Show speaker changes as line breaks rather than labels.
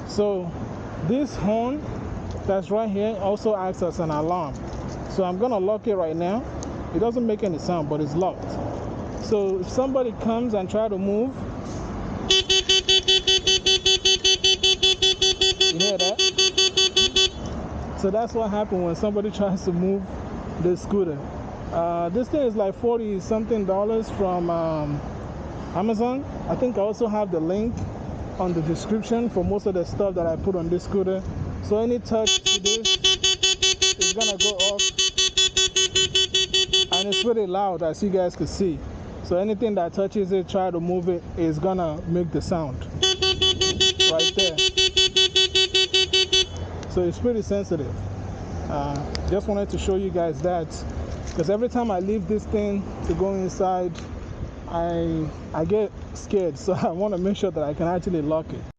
So this horn that's right here also acts as an alarm. So I'm gonna lock it right now. It doesn't make any sound, but it's locked. So if somebody comes and try to move, you hear that? So that's what happens when somebody tries to move the scooter. This thing is like $40 something from Amazon. I think I also have the link on the description for most of the stuff that I put on this scooter. So any touch to this is gonna go off, and it's really loud, as you guys can see. So anything that touches it, try to move it, is gonna make the sound right there. So it's pretty sensitive. Just wanted to show you guys that, because every time I leave this thing to go inside, I get scared. So I want to make sure that I can actually lock it.